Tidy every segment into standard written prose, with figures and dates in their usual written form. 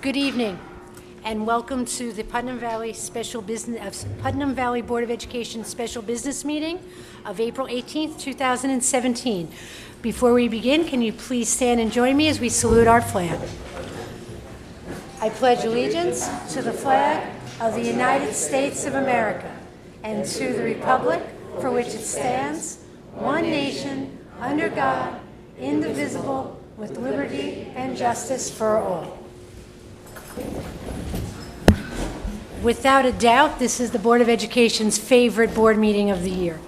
Good evening, and welcome to the Putnam Valley Putnam Valley Board of Education Special Business Meeting of April 18th, 2017. Before we begin, can you please stand and join me as we salute our flag? I pledge allegiance to the flag of the United States of America and to the republic for which it stands, one nation, under God, indivisible, with liberty and justice for all. Without a doubt, this is the Board of Education's favorite board meeting of the year.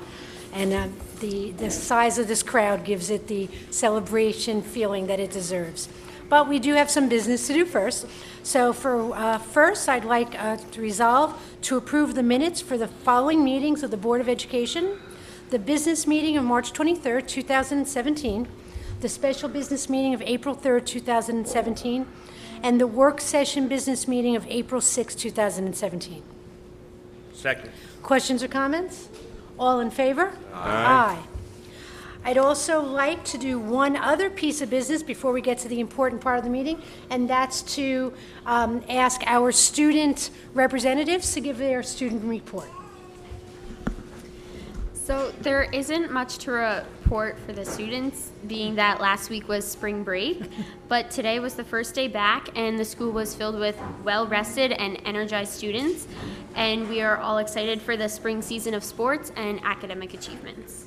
And the size of this crowd gives it the celebration feeling that it deserves. But we do have some business to do first. So first, I'd like to resolve to approve the minutes for the following meetings of the Board of Education: the business meeting of March 23rd, 2017, the special business meeting of April 3rd, 2017, and the work session business meeting of April 6, 2017. Second. Questions or comments? All in favor? Aye. I'd also like to do one other piece of business before we get to the important part of the meeting, and that's to ask our student representatives to give their student report. So there isn't much to report for the students, being that last week was spring break, but today was the first day back and the school was filled with well-rested and energized students, and we are all excited for the spring season of sports and academic achievements.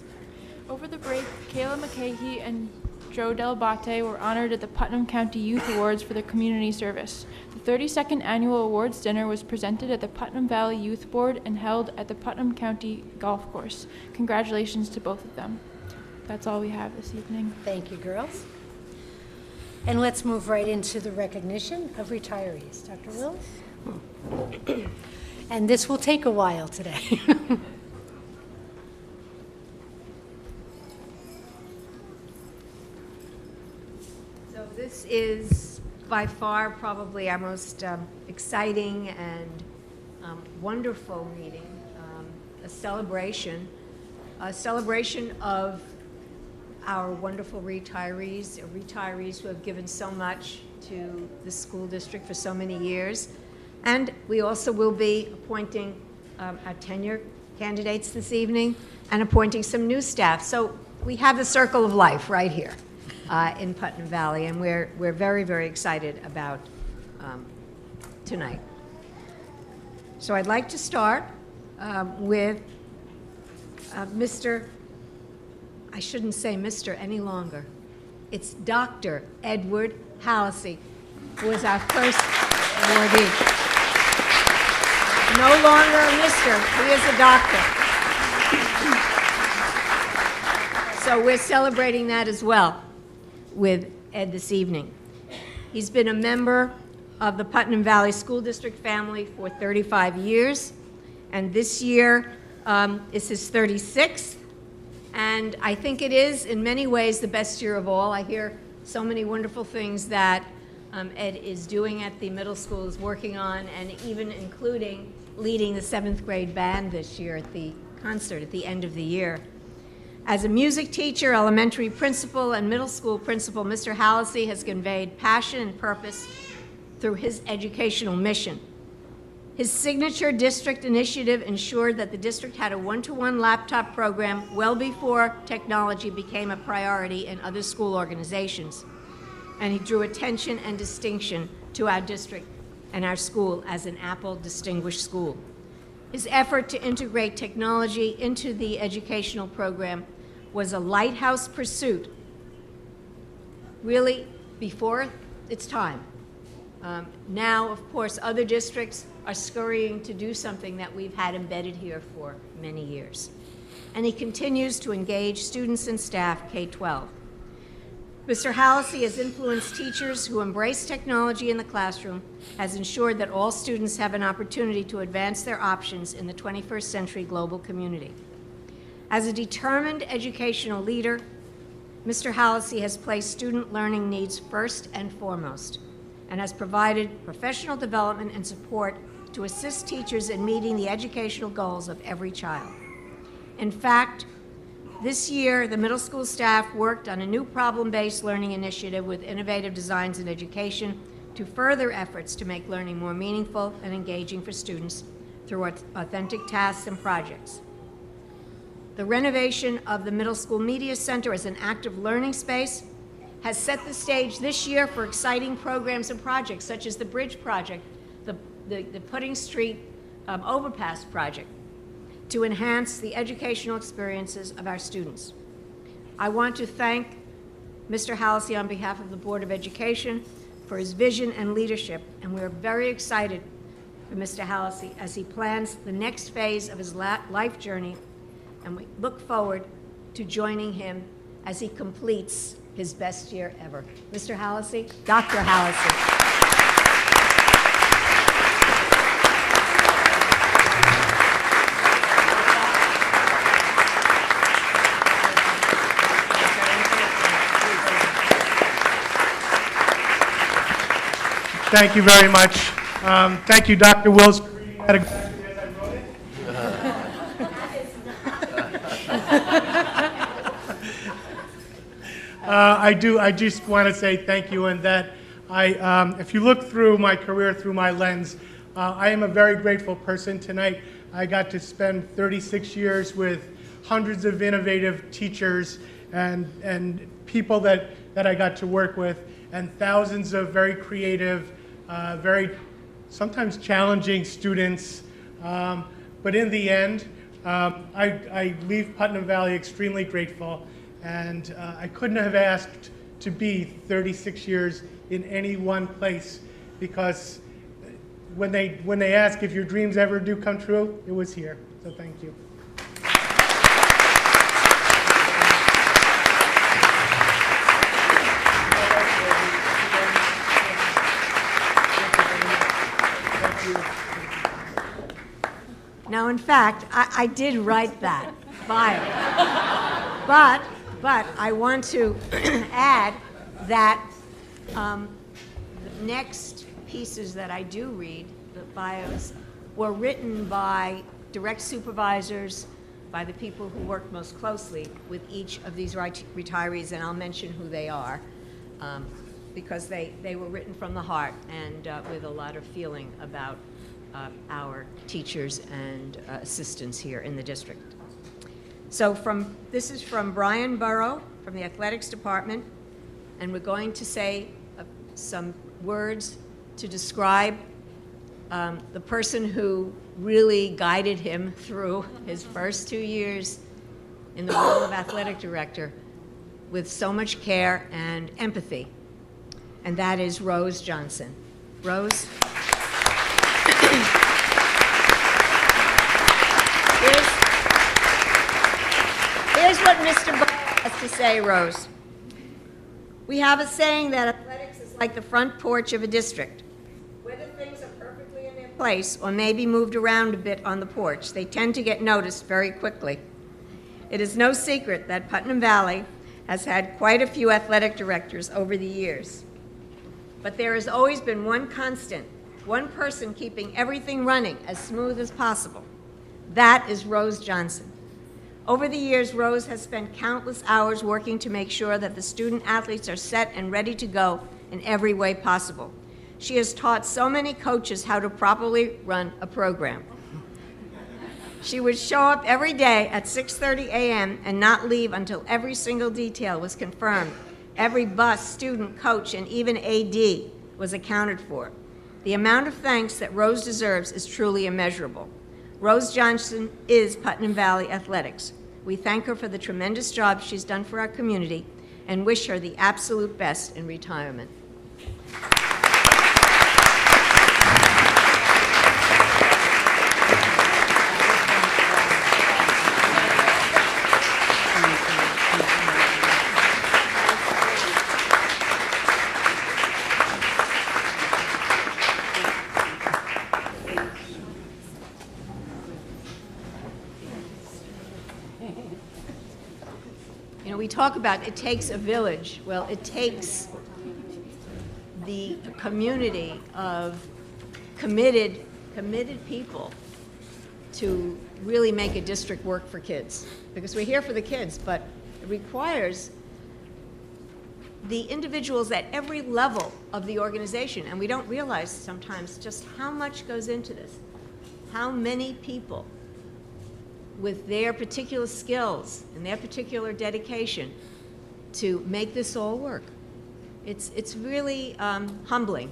Over the break, Kayla McCahey and Joe Delabate were honored at the Putnam County Youth Awards for their community service. The 32nd Annual Awards Dinner was presented at the Putnam Valley Youth Board and held at the Putnam County Golf Course. Congratulations to both of them. That's all we have this evening. Thank you, girls. And let's move right into the recognition of retirees. Dr. Willis? And this will take a while today. This is by far probably our most exciting and wonderful meeting, a celebration of our wonderful retirees who have given so much to the school district for so many years. And we also will be appointing our tenure candidates this evening and appointing some new staff. So we have the circle of life right here. In Putnam Valley, and we're very, very excited about tonight. So I'd like to start with I shouldn't say Mr. any longer. It's Dr. Edward Hallisey, who is our first awardee. No longer a Mr., he is a doctor. So we're celebrating that as well with Ed this evening. He's been a member of the Putnam Valley School District family for 35 years, and this year is his 36th, and I think it is, in many ways, the best year of all. I hear so many wonderful things that Ed is doing at the middle school, is working on, and even including leading the 7th grade band this year at the concert at the end of the year. As a music teacher, elementary principal, and middle school principal, Mr. Hallisey has conveyed passion and purpose through his educational mission. His signature district initiative ensured that the district had a one-to-one laptop program well before technology became a priority in other school organizations. And he drew attention and distinction to our district and our school as an Apple Distinguished School. His effort to integrate technology into the educational program was a lighthouse pursuit, really before its time. Now, of course, other districts are scurrying to do something that we've had embedded here for many years. And he continues to engage students and staff K-12. Mr. Hallisey has influenced teachers who embrace technology in the classroom, has ensured that all students have an opportunity to advance their options in the 21st century global community. As a determined educational leader, Mr. Hallisey has placed student learning needs first and foremost, and has provided professional development and support to assist teachers in meeting the educational goals of every child. In fact, this year, the middle school staff worked on a new problem-based learning initiative with innovative designs in education to further efforts to make learning more meaningful and engaging for students through authentic tasks and projects. The renovation of the Middle School Media Center as an active learning space has set the stage this year for exciting programs and projects such as the Bridge Project, the Pudding Street Overpass Project, to enhance the educational experiences of our students. I want to thank Mr. Halsey on behalf of the Board of Education for his vision and leadership, and we're very excited for Mr. Halsey as he plans the next phase of his life journey, and we look forward to joining him as he completes his best year ever. Mr. Halsey, Dr. Halsey. Thank you very much. Thank you, Dr. Wills, for reading that exactly as I wrote it. I just want to say thank you, and that if you look through my career through my lens, I am a very grateful person tonight. I got to spend 36 years with hundreds of innovative teachers and people that I got to work with, and thousands of very creative, very sometimes challenging students. But in the end, I leave Putnam Valley extremely grateful, and I couldn't have asked to be 36 years in any one place, because when they ask if your dreams ever do come true, it was here. So thank you. Now, in fact, I did write that bio. But I want to add that the next pieces that I do read, the bios, were written by direct supervisors, by the people who worked most closely with each of these retirees, and I'll mention who they are, because they were written from the heart and with a lot of feeling about our teachers and assistants here in the district. So this is from Brian Burrow from the athletics department, and we're going to say some words to describe the person who really guided him through his first 2 years in the role of athletic director with so much care and empathy, and that is Rose Johnson. Rose? Here's what Mr. Burrow has to say, Rose. We have a saying that athletics is like the front porch of a district. Whether things are perfectly in their place or maybe moved around a bit on the porch, they tend to get noticed very quickly. It is no secret that Putnam Valley has had quite a few athletic directors over the years. But there has always been one constant, one person keeping everything running as smooth as possible. That is Rose Johnson. Over the years, Rose has spent countless hours working to make sure that the student athletes are set and ready to go in every way possible. She has taught so many coaches how to properly run a program. She would show up every day at 6:30 a.m. and not leave until every single detail was confirmed. Every bus, student, coach, and even AD was accounted for. The amount of thanks that Rose deserves is truly immeasurable. Rose Johnson is Putnam Valley Athletics. We thank her for the tremendous job she's done for our community and wish her the absolute best in retirement. You know, we talk about it takes a village. Well, it takes the community of committed people to really make a district work for kids. Because we're here for the kids, but it requires the individuals at every level of the organization, and we don't realize sometimes just how much goes into this. How many people with their particular skills and their particular dedication to make this all work. It's really humbling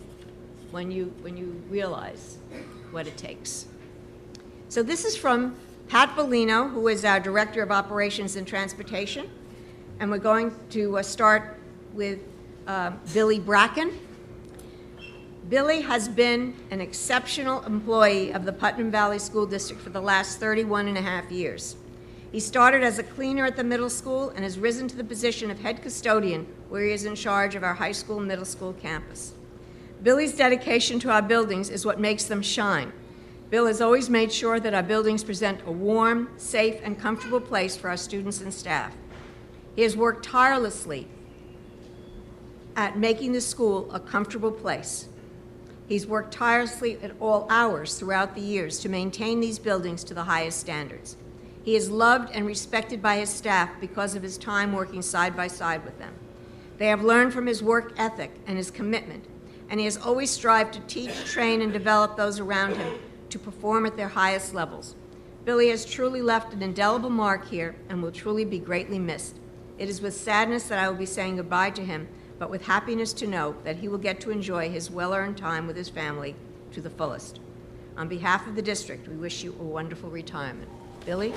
when you realize what it takes. So this is from Pat Bellino, who is our Director of Operations and Transportation, and we're going to start with Billy Bracken. Billy has been an exceptional employee of the Putnam Valley School District for the last 31 and a half years. He started as a cleaner at the middle school and has risen to the position of head custodian, where he is in charge of our high school and middle school campus. Billy's dedication to our buildings is what makes them shine. Bill has always made sure that our buildings present a warm, safe, and comfortable place for our students and staff. He has worked tirelessly at making the school a comfortable place. He's worked tirelessly at all hours throughout the years to maintain these buildings to the highest standards. He is loved and respected by his staff because of his time working side by side with them. They have learned from his work ethic and his commitment, and he has always strived to teach, train, and develop those around him to perform at their highest levels. Billy has truly left an indelible mark here and will truly be greatly missed. It is with sadness that I will be saying goodbye to him, but with happiness to know that he will get to enjoy his well-earned time with his family to the fullest. On behalf of the district, we wish you a wonderful retirement. Billy?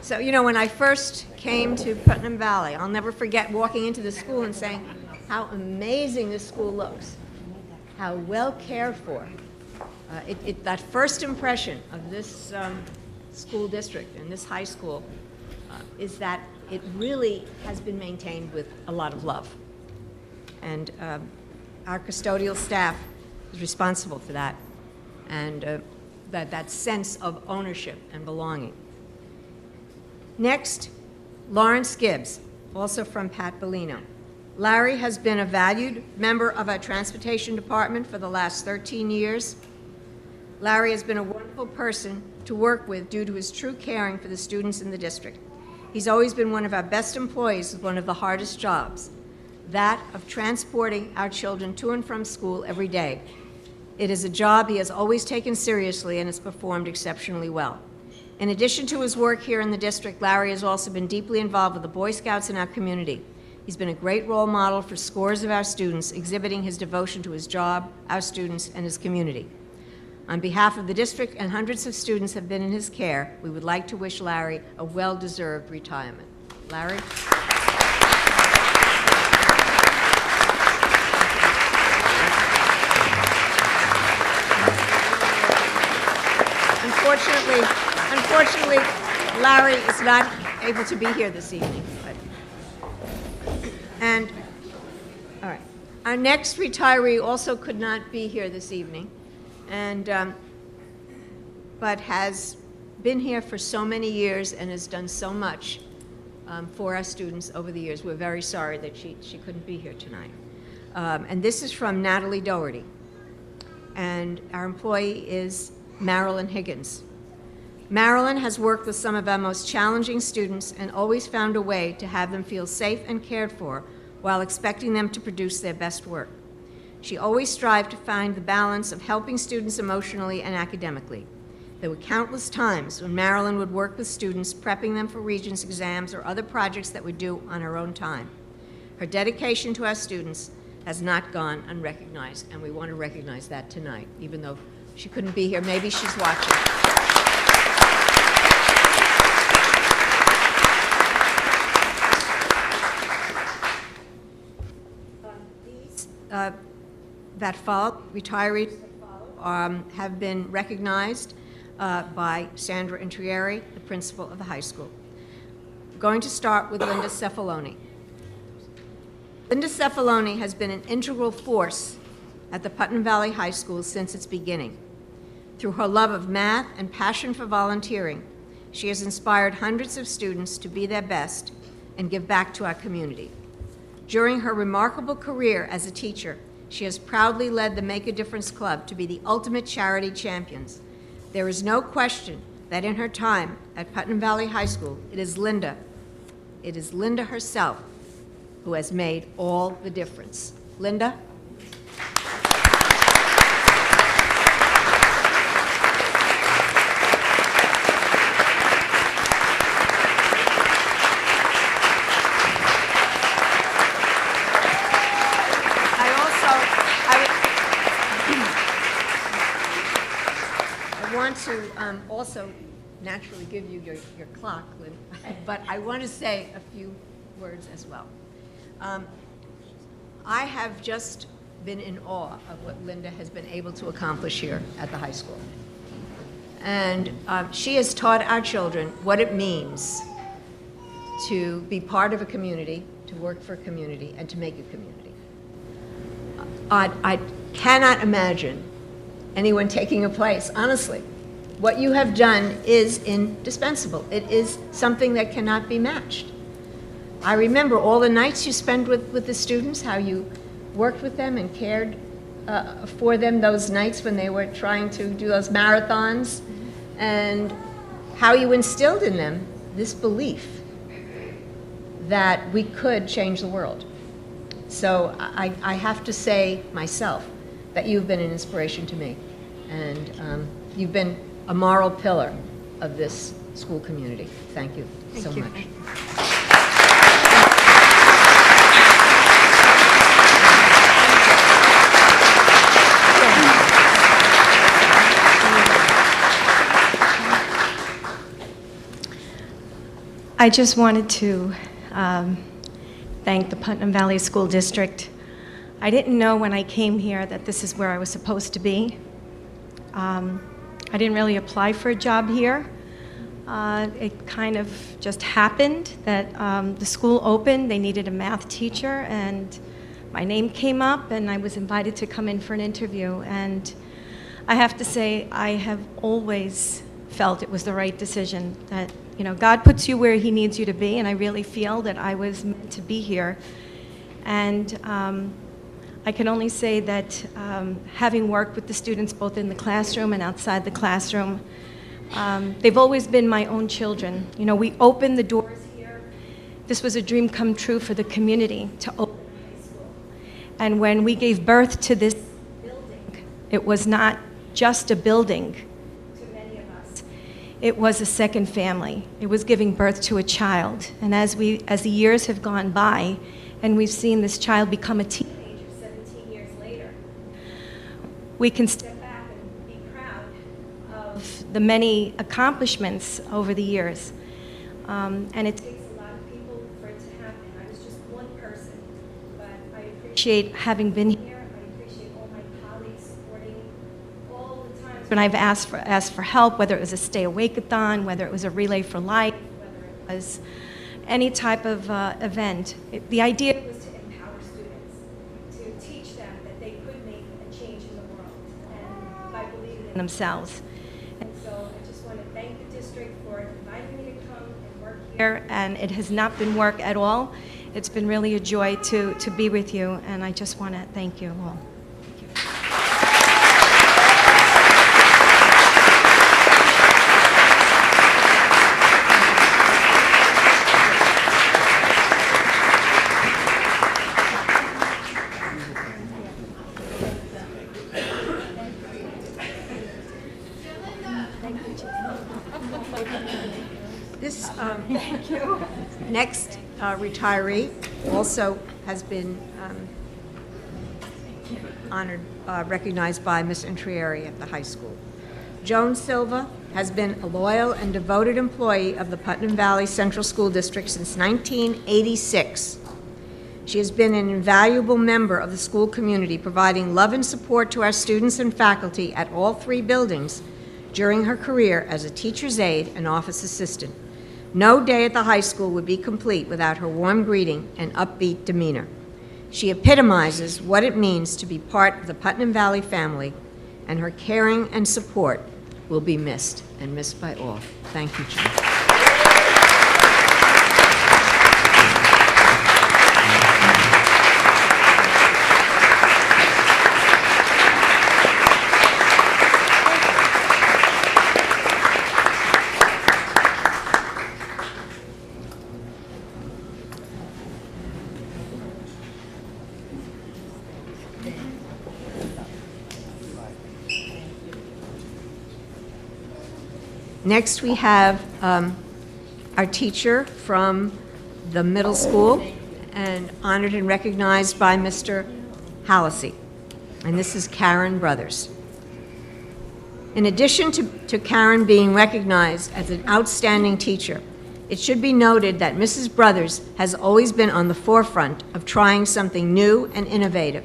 So, you know, when I first came to Putnam Valley, I'll never forget walking into the school and saying how amazing this school looks, how well cared for. That first impression of this school district and this high school is that it really has been maintained with a lot of love. And our custodial staff is responsible for that, and that sense of ownership and belonging. Next, Lawrence Gibbs, also from Pat Bellino. Larry has been a valued member of our transportation department for the last 13 years. Larry has been a wonderful person to work with due to his true caring for the students in the district. He's always been one of our best employees with one of the hardest jobs, that of transporting our children to and from school every day. It is a job he has always taken seriously and has performed exceptionally well. In addition to his work here in the district, Larry has also been deeply involved with the Boy Scouts in our community. He's been a great role model for scores of our students, exhibiting his devotion to his job, our students, and his community. On behalf of the district and hundreds of students have been in his care, we would like to wish Larry a well-deserved retirement. Larry? Unfortunately, Larry is not able to be here this evening. All right. Our next retiree also could not be here this evening, but has been here for so many years and has done so much for our students over the years. We're very sorry that she couldn't be here tonight. And this is from Natalie Doherty. And our employee is Marilyn Higgins. Marilyn has worked with some of our most challenging students and always found a way to have them feel safe and cared for while expecting them to produce their best work. She always strived to find the balance of helping students emotionally and academically. There were countless times when Marilyn would work with students, prepping them for Regents exams or other projects that were due on her own time. Her dedication to our students has not gone unrecognized, and we want to recognize that tonight, even though she couldn't be here. Maybe she's watching. That follow, retirees have been recognized by Sandra Intrieri, the principal of the high school. We're going to start with Linda Cefaloni. Linda Cefaloni has been an integral force at the Putnam Valley High School since its beginning. Through her love of math and passion for volunteering, she has inspired hundreds of students to be their best and give back to our community. During her remarkable career as a teacher, she has proudly led the Make a Difference Club to be the ultimate charity champions. There is no question that in her time at Putnam Valley High School, it is Linda herself who has made all the difference. Linda? I want to also naturally give you your clock, Lynn, but I want to say a few words as well. I have just been in awe of what Linda has been able to accomplish here at the high school. And she has taught our children what it means to be part of a community, to work for a community, and to make a community. I cannot imagine anyone taking a place, honestly. What you have done is indispensable. It is something that cannot be matched. I remember all the nights you spent with the students, how you worked with them and cared for them those nights when they were trying to do those marathons, and how you instilled in them this belief that we could change the world. So I have to say myself that you've been an inspiration to me, and you've been a moral pillar of this school community. Thank you so much. I just wanted to thank the Putnam Valley School District. I didn't know when I came here that this is where I was supposed to be. I didn't really apply for a job here. It kind of just happened that the school opened, they needed a math teacher, and my name came up, and I was invited to come in for an interview. And I have to say, I have always felt it was the right decision, that, you know, God puts you where He needs you to be, and I really feel that I was meant to be here. And I can only say that having worked with the students both in the classroom and outside the classroom, they've always been my own children. You know, we opened the doors here. This was a dream come true for the community to open high school. And when we gave birth to this building, it was not just a building to many of us. It was a second family. It was giving birth to a child. And as the years have gone by, and we've seen this child become a teenager 17 years later, we can step back and be proud of the many accomplishments over the years. And it takes a lot of people for it to happen. I was just one person, but I appreciate having been here. I appreciate all my colleagues supporting all the times when I've asked for help, whether it was a Stay Awake-a-thon, whether it was a Relay for Life, whether it was any type of event. The idea was to empower students, to teach them that they could make a change in the world, and by believing in themselves. And so I just want to thank the district for inviting me to come and work here, and it has not been work at all. It's been really a joy to be with you, and I just want to thank you all. Thank you. This next retiree also has been honored, recognized by Ms. Intrieri at the high school. Joan Silva has been a loyal and devoted employee of the Putnam Valley Central School District since 1986. She has been an invaluable member of the school community, providing love and support to our students and faculty at all three buildings during her career as a teacher's aide and office assistant. No day at the high school would be complete without her warm greeting and upbeat demeanor. She epitomizes what it means to be part of the Putnam Valley family and her caring and support will be missed, and missed by all. Thank you, Jim. Next, we have our teacher from the middle school, and honored and recognized by Mr. Hallisey. And this is Karen Brothers. In addition to Karen being recognized as an outstanding teacher, it should be noted that Mrs. Brothers has always been on the forefront of trying something new and innovative.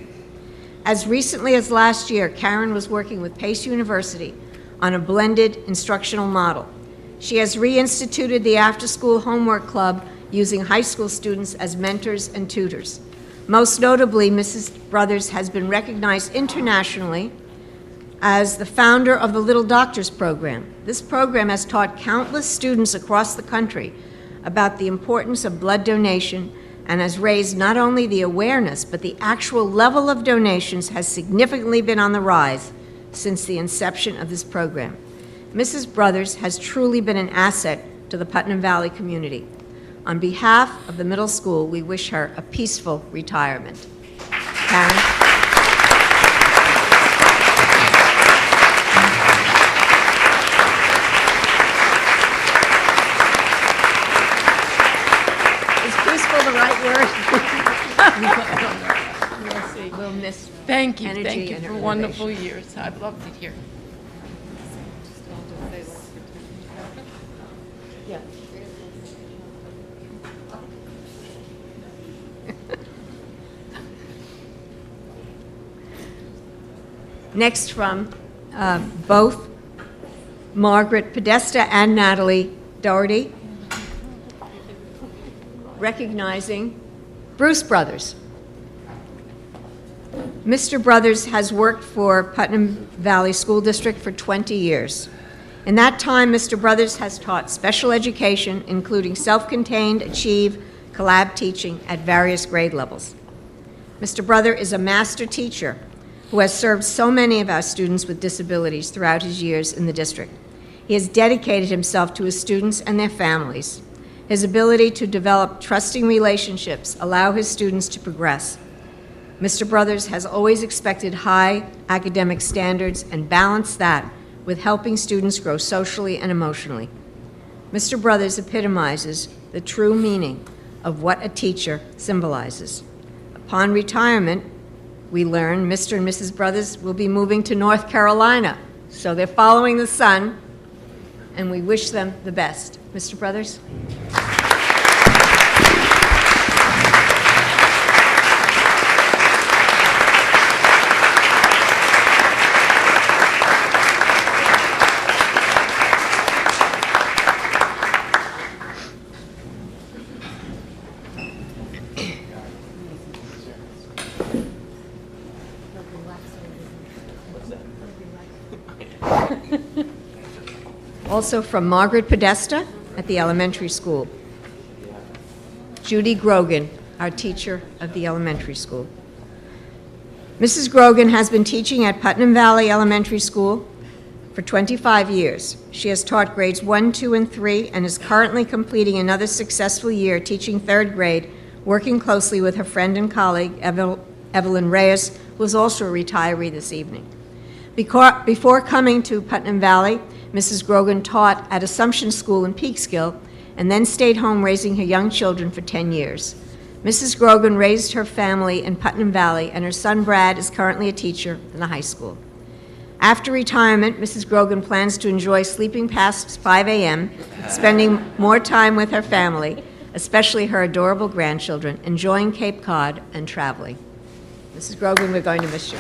As recently as last year, Karen was working with Pace University on a blended instructional model. She has reinstituted the after-school homework club using high school students as mentors and tutors. Most notably, Mrs. Brothers has been recognized internationally as the founder of the Little Doctors program. This program has taught countless students across the country about the importance of blood donation and has raised not only the awareness, but the actual level of donations has significantly been on the rise since the inception of this program. Mrs. Brothers has truly been an asset to the Putnam Valley community. On behalf of the middle school, we wish her a peaceful retirement. Karen? Is peaceful the right word? We'll miss Thank you energy and for her wonderful innovation. years. I've loved it here. Next, from both Margaret Podesta and Natalie Doherty, recognizing Bruce Brothers. Mr. Brothers has worked for Putnam Valley School District for 20 years. In that time, Mr. Brothers has taught special education, including self-contained, achieve, collab teaching at various grade levels. Mr. Brother is a master teacher who has served so many of our students with disabilities throughout his years in the district. He has dedicated himself to his students and their families. His ability to develop trusting relationships allow his students to progress. Mr. Brothers has always expected high academic standards and balanced that with helping students grow socially and emotionally. Mr. Brothers epitomizes the true meaning of what a teacher symbolizes. Upon retirement, we learn Mr. and Mrs. Brothers will be moving to North Carolina, so they're following the sun, and we wish them the best. Mr. Brothers? Also from Margaret Podesta at the elementary school. Judy Grogan, our teacher of the elementary school. Mrs. Grogan has been teaching at Putnam Valley Elementary School for 25 years. She has taught grades 1, 2, and 3 and is currently completing another successful year teaching 3rd grade, working closely with her friend and colleague, Evelyn Reyes, who is also a retiree this evening. Before coming to Putnam Valley, Mrs. Grogan taught at Assumption School in Peekskill and then stayed home raising her young children for 10 years. Mrs. Grogan raised her family in Putnam Valley, and her son Brad is currently a teacher in the high school. After retirement, Mrs. Grogan plans to enjoy sleeping past 5 a.m., spending more time with her family, especially her adorable grandchildren, enjoying Cape Cod and traveling. Mrs. Grogan, we're going to miss you.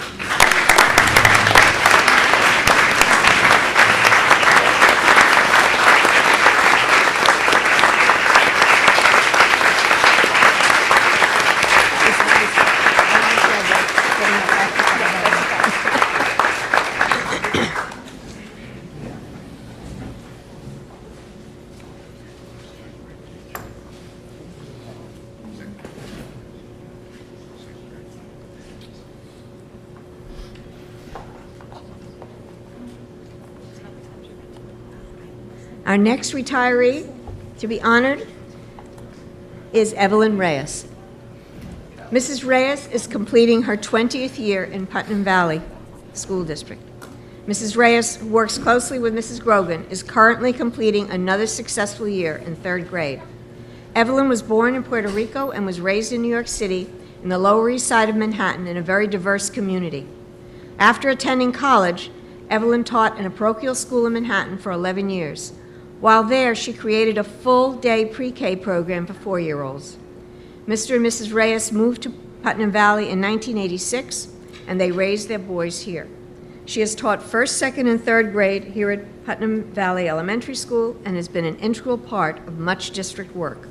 Our next retiree to be honored is Evelyn Reyes. Mrs. Reyes is completing her 20th year in Putnam Valley School District. Mrs. Reyes, who works closely with Mrs. Grogan, is currently completing another successful year in 3rd grade. Evelyn was born in Puerto Rico and was raised in New York City in the Lower East Side of Manhattan in a very diverse community. After attending college, Evelyn taught in a parochial school in Manhattan for 11 years. While there, she created a full-day pre-K program for 4-year-olds. Mr. and Mrs. Reyes moved to Putnam Valley in 1986, and they raised their boys here. She has taught 1st, 2nd, and 3rd grade here at Putnam Valley Elementary School and has been an integral part of much district work.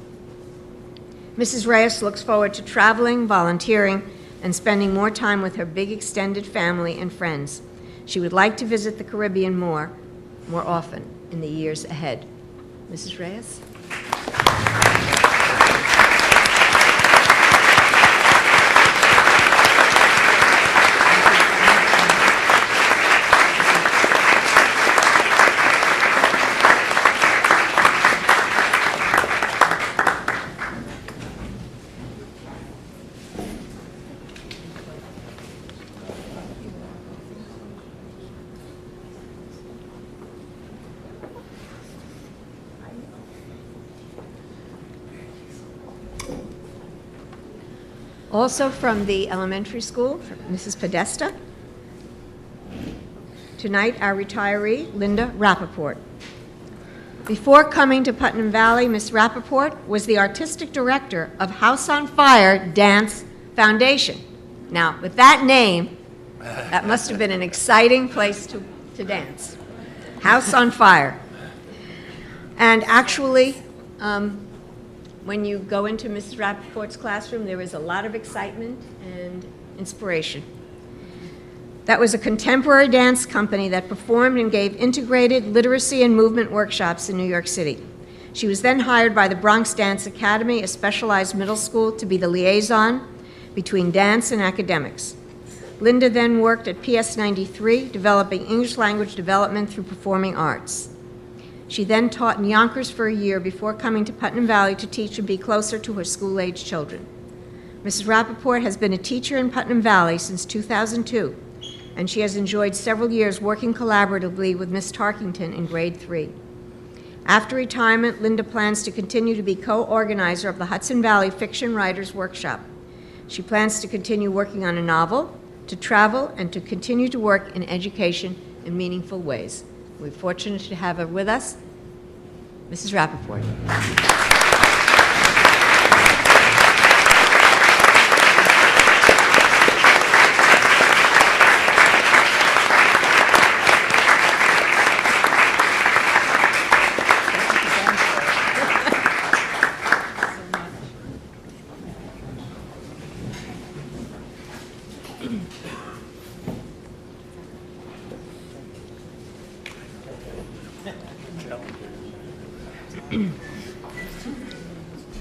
Mrs. Reyes looks forward to traveling, volunteering, and spending more time with her big extended family and friends. She would like to visit the Caribbean more often in the years ahead. Mrs. Reyes? Also from the elementary school, Mrs. Podesta. Tonight, our retiree, Linda Rappaport. Before coming to Putnam Valley, Ms. Rappaport was the artistic director of House on Fire Dance Foundation. Now, with that name, that must have been an exciting place to dance. House on Fire. And actually, when you go into Mrs. Rappaport's classroom, there is a lot of excitement and inspiration. That was a contemporary dance company that performed and gave integrated literacy and movement workshops in New York City. She was then hired by the Bronx Dance Academy, a specialized middle school, to be the liaison between dance and academics. Linda then worked at PS 93, developing English language development through performing arts. She then taught in Yonkers for a year before coming to Putnam Valley to teach and be closer to her school-age children. Mrs. Rappaport has been a teacher in Putnam Valley since 2002, and she has enjoyed several years working collaboratively with Ms. Tarkington in grade 3. After retirement, Linda plans to continue to be co-organizer of the Hudson Valley Fiction Writers Workshop. She plans to continue working on a novel, to travel, and to continue to work in education in meaningful ways. We're fortunate to have her with us, Mrs. Rappaport.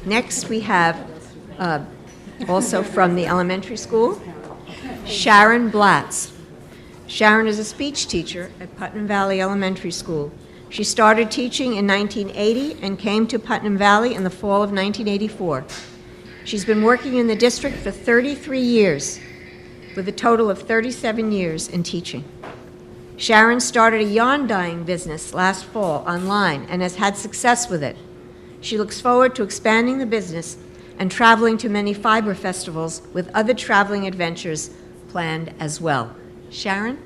Next, we have, also from the elementary school, Sharon Blatz. Sharon is a speech teacher at Putnam Valley Elementary School. She started teaching in 1980 and came to Putnam Valley in the fall of 1984. She's been working in the district for 33 years, with a total of 37 years in teaching. Sharon started a yarn dyeing business last fall online and has had success with it. She looks forward to expanding the business and traveling to many fiber festivals with other traveling adventures planned as well. Sharon?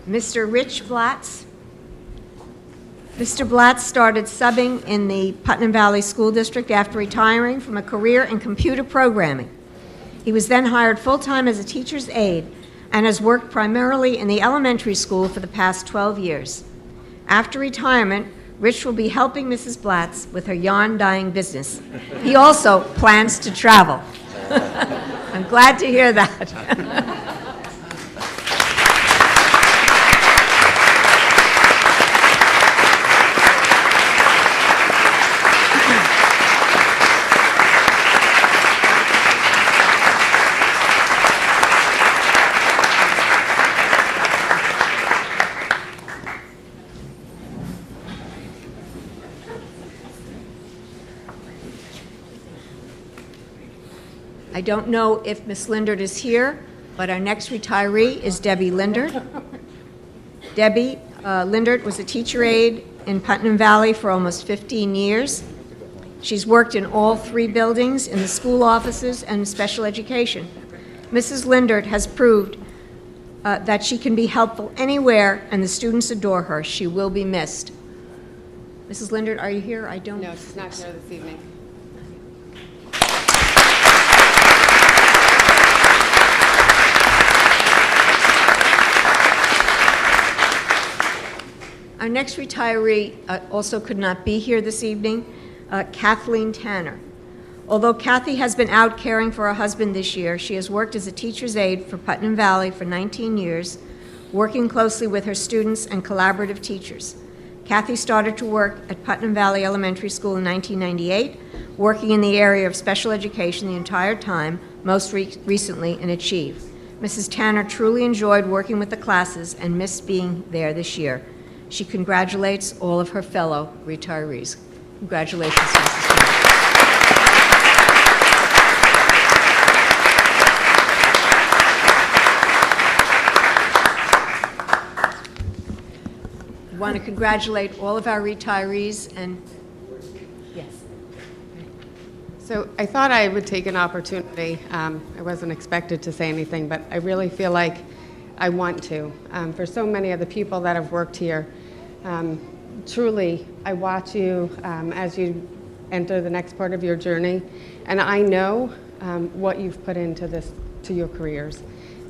Mr. Rich Blatz. Mr. Blatz started subbing in the Putnam Valley School District after retiring from a career in computer programming. He was then hired full-time as a teacher's aide and has worked primarily in the elementary school for the past 12 years. After retirement, Rich will be helping Mrs. Blatz with her yarn dyeing business. He also plans to travel. I'm glad to hear that. I don't know if Ms. Lindert is here, but our next retiree is Debbie Lindert. Debbie Lindert was a teacher aide in Putnam Valley for almost 15 years. She's worked in all 3 buildings, in the school offices and special education. Mrs. Lindert has proved that she can be helpful anywhere, and the students adore her. She will be missed. Mrs. Lindert, are you here? I don't. No, she's not here this evening. Our next retiree also could not be here this evening, Kathleen Tanner. Although Kathy has been out caring for her husband this year, she has worked as a teacher's aide for Putnam Valley for 19 years, working closely with her students and collaborative teachers. Kathy started to work at Putnam Valley Elementary School in 1998, working in the area of special education the entire time, most recently in Achieve. Mrs. Tanner truly enjoyed working with the classes and missed being there this year. She congratulates all of her fellow retirees. Congratulations, Mrs. Tanner. I want to congratulate all of our retirees and, yes. So I thought I would take an opportunity. I wasn't expected to say anything, but I really feel like I want to. For so many of the people that have worked here, truly, I watch you as you enter the next part of your journey, and I know what you've put into this, to your careers.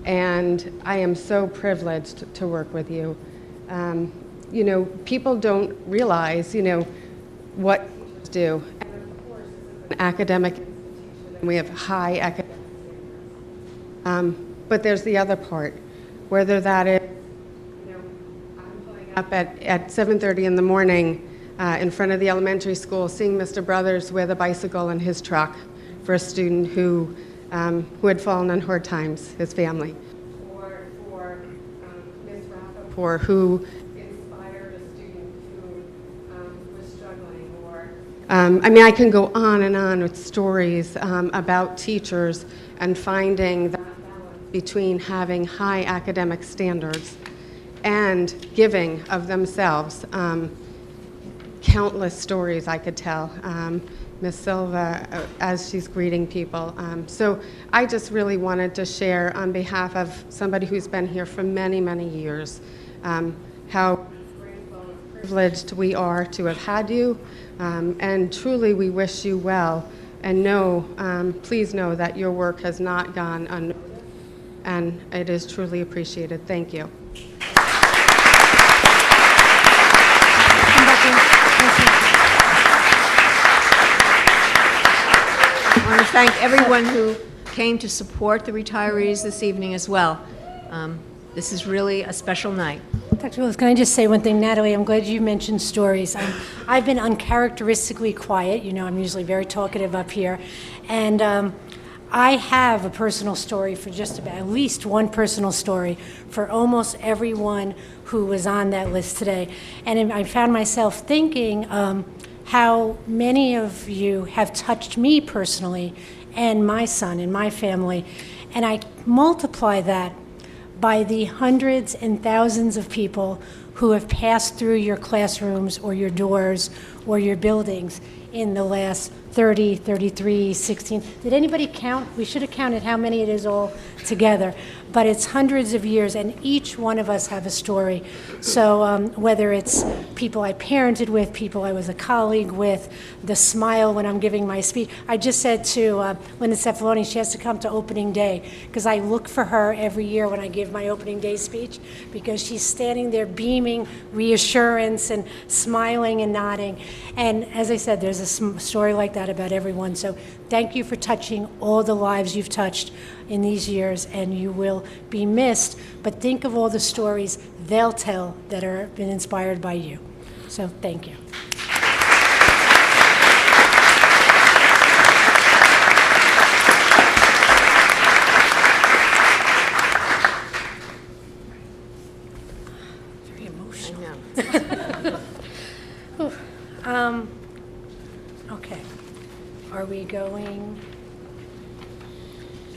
And I am so privileged to work with you. You know, people don't realize, you know, what you do. And of course, an academic institution, and we have high academic but there's the other part, whether that is, you know, I'm pulling up at 7:30 in the morning in front of the elementary school, seeing Mr. Brothers with a bicycle in his truck for a student who had fallen on hard times, his family. Or for Ms. Rappaport, who inspired a student who was struggling. Or I mean, I can go on and on with stories about teachers and finding that balance between having high academic standards and giving of themselves. Countless stories I could tell. Ms. Silva, as she's greeting people. So I just really wanted to share on behalf of somebody who's been here for many, many years, how grateful and privileged we are to have had you, and truly we wish you well, and know, please know that your work has not gone unnoticed, and it is truly appreciated. Thank you. I want to thank everyone who came to support the retirees this evening as well. This is really a special night. Dr. Willis, can I just say one thing? Natalie, I'm glad you mentioned stories. I've been uncharacteristically quiet. You know, I'm usually very talkative up here. And I have a personal story for just about, at least one personal story for almost everyone who was on that list today. And I found myself thinking how many of you have touched me personally and my son and my family. And I multiply that by the hundreds and thousands of people who have passed through your classrooms or your doors or your buildings. in the last 30, 33, 16. Did anybody count? We should have counted how many it is all together. But it's hundreds of years, and each one of us have a story. So whether it's people I parented with, people I was a colleague with, the smile when I'm giving my speech. I just said to Linda Cefaloni, she has to come to opening day, because I look for her every year when I give my opening day speech, because she's standing there beaming reassurance and smiling and nodding. And as I said, there's a story like that about everyone. So thank you for touching all the lives you've touched in these years, and you will be missed. But think of all the stories they'll tell that are been inspired by you. So thank you. Very emotional. Okay. Are we going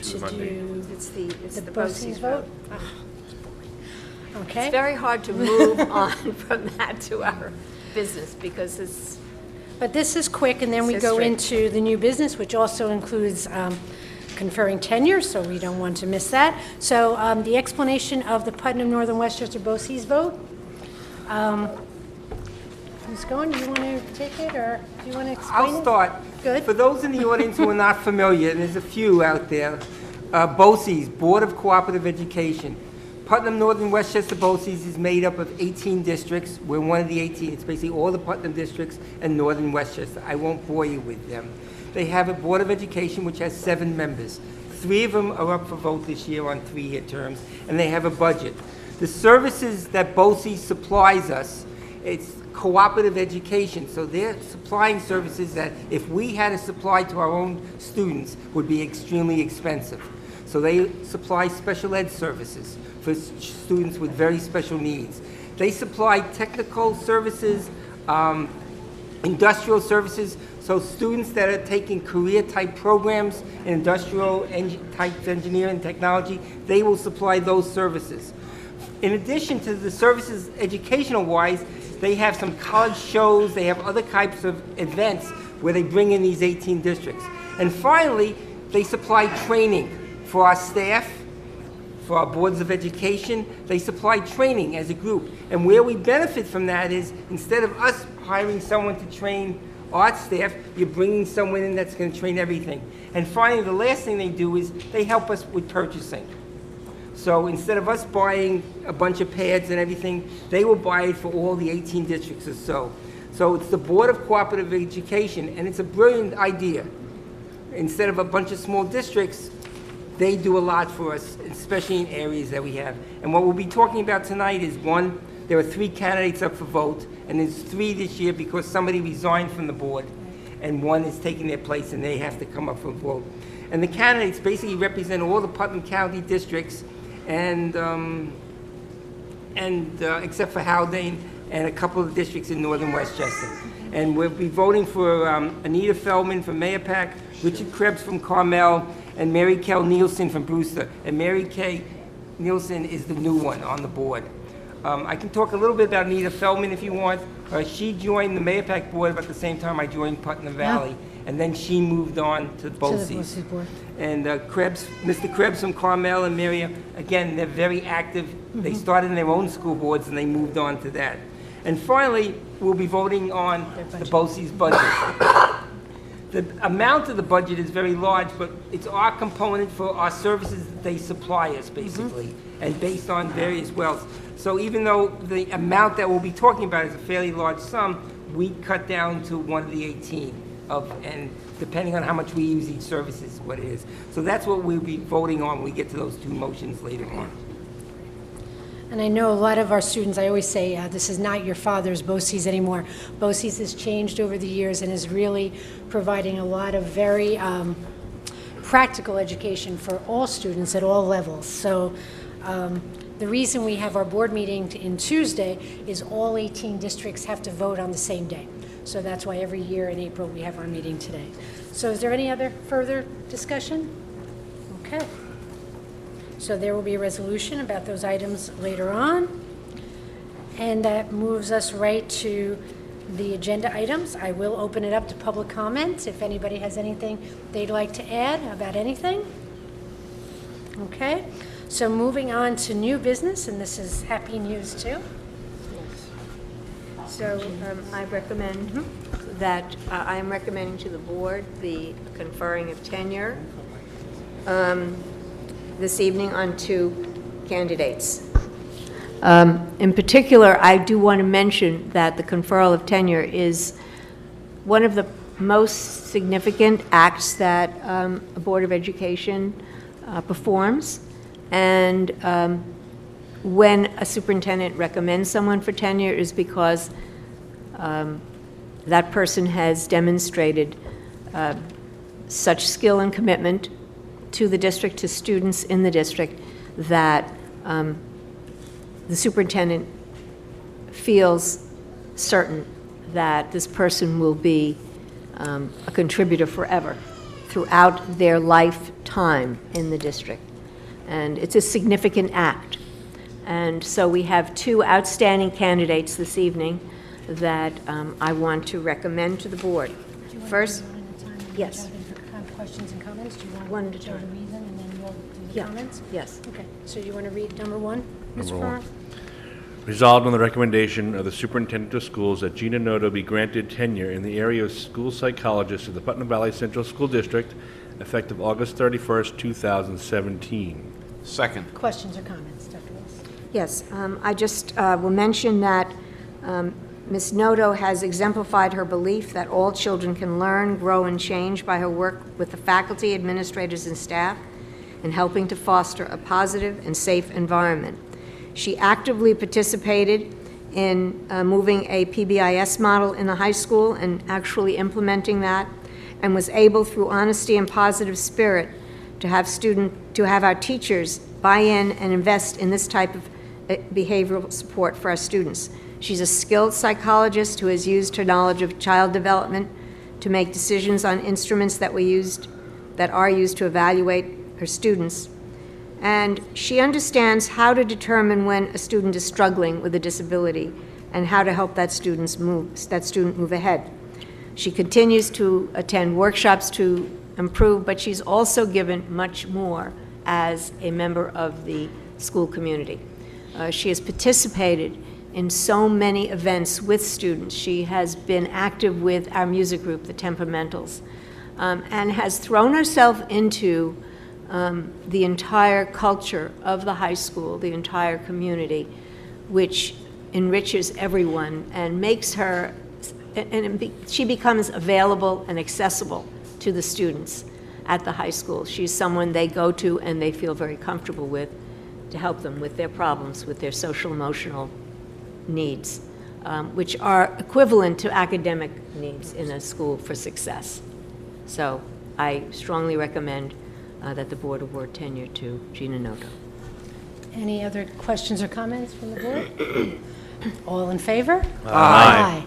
to do It's the the BOCES BOCES vote? Okay. It's very hard to move on from that to our business because it's, But this is quick, and then we It's go history. into the new business, which also includes conferring tenure, so we don't want to miss that. So the explanation of the Putnam Northern Westchester BOCES vote. Who's going? Do you want to take it, or do you want to explain it? I'll start. Good. For those in the audience who are not familiar, and there's a few out there, BOCES, Board of Cooperative Education. Putnam Northern Westchester BOCES is made up of 18 districts. We're one of the 18. It's basically all the Putnam districts and Northern Westchester. I won't bore you with them. They have a Board of Education which has 7 members. 3 of them are up for vote this year on 3-year terms, and they have a budget. The services that BOCES supplies us, it's cooperative education, so they're supplying services that if we had to supply to our own students would be extremely expensive. So they supply special ed services for students with very special needs. They supply technical services, industrial services, so students that are taking career-type programs in industrial type engineering technology, they will supply those services. In addition to the services educational-wise, they have some college shows, they have other types of events where they bring in these 18 districts. And finally, they supply training for our staff, for our boards of education. They supply training as a group. And where we benefit from that is, instead of us hiring someone to train our staff, you're bringing someone in that's going to train everything. And finally, the last thing they do is they help us with purchasing. So instead of us buying a bunch of pads and everything, they will buy it for all the 18 districts or so. So it's the Board of Cooperative Education, and it's a brilliant idea. Instead of a bunch of small districts, they do a lot for us, especially in areas that we have. And what we'll be talking about tonight is, one, there are 3 candidates up for vote, and there's 3 this year because somebody resigned from the board, and 1 is taking their place, and they have to come up for vote. And the candidates basically represent all the Putnam County districts, and except for Haldane and a couple of districts in Northern Westchester. And we'll be voting for Anita Feldman from Mayapack, Richard Krebs from Carmel, and Mary Kell Nielsen from Brewster. And Mary Kay Nielsen is the new one on the board. I can talk a little bit about Anita Feldman if you want. She joined the Mayapack board about the same time I joined Putnam Valley, and then she moved on to BOCES. BOCES board. And Mr. Krebs from Carmel and Miriam, again, they're very active. They started in their own school boards and they moved on to that. And finally, we'll be voting on the BOCES budget. The amount of the budget is very large, but it's our component for our services that they supply us, basically, and based on various wells. So even though the amount that we'll be talking about is a fairly large sum, we cut down to one of the 18 and depending on how much we use each service is what it is. So that's what we'll be voting on when we get to those 2 motions later on. And I know a lot of our students, I always say, this is not your father's BOCES anymore. BOCES has changed over the years and is really providing a lot of very practical education for all students at all levels. So the reason we have our board meeting in Tuesday is all 18 districts have to vote on the same day. So that's why every year in April we have our meeting today. So is there any other further discussion? Okay. So there will be a resolution about those items later on. And that moves us right to the agenda items. I will open it up to public comments if anybody has anything they'd like to add about anything. Okay, so moving on to new business, and this is happy news too. So I recommend that, I am recommending to the board the conferring of tenure this evening on 2 candidates. In particular, I do want to mention that the conferral of tenure is one of the most significant acts that a Board of Education performs. And when a superintendent recommends someone for tenure is because that person has demonstrated such skill and commitment to the district, to students in the district, that the superintendent feels certain that this person will be a contributor forever throughout their lifetime in the district. And it's a significant act. And so we have 2 outstanding candidates this evening that I want to recommend to the board. First, yes. Questions and comments? Do you want One at a Joe to time. read them and then we'll do the Yeah. comments? Yes. Okay, so you want to read number 1, Mr. Number Farrar? one. Resolved on the recommendation of the superintendent of schools that Gina Noto be granted tenure in the area of school psychologist of the Putnam Valley Central School District effective August 31st, 2017. Second. Questions or comments, Dr. Wilson? Yes, I just will mention that Ms. Noto has exemplified her belief that all children can learn, grow, and change by her work with the faculty, administrators, and staff in helping to foster a positive and safe environment. She actively participated in moving a PBIS model in the high school and actually implementing that, and was able, through honesty and positive spirit, to have our teachers buy in and invest in this type of behavioral support for our students. She's a skilled psychologist who has used her knowledge of child development to make decisions on instruments that are used to evaluate her students. And she understands how to determine when a student is struggling with a disability and how to help that student move ahead. She continues to attend workshops to improve, but she's also given much more as a member of the school community. She has participated in so many events with students. She has been active with our music group, the Temperamentals, and has thrown herself into the entire culture of the high school, the entire community, which enriches everyone and makes her, she becomes available and accessible to the students at the high school. She's someone they go to and they feel very comfortable with to help them with their problems, with their social emotional needs, which are equivalent to academic needs in a school for success. So I strongly recommend that the board award tenure to Gina Noto. Any other questions or comments from the board? All in favor? Aye.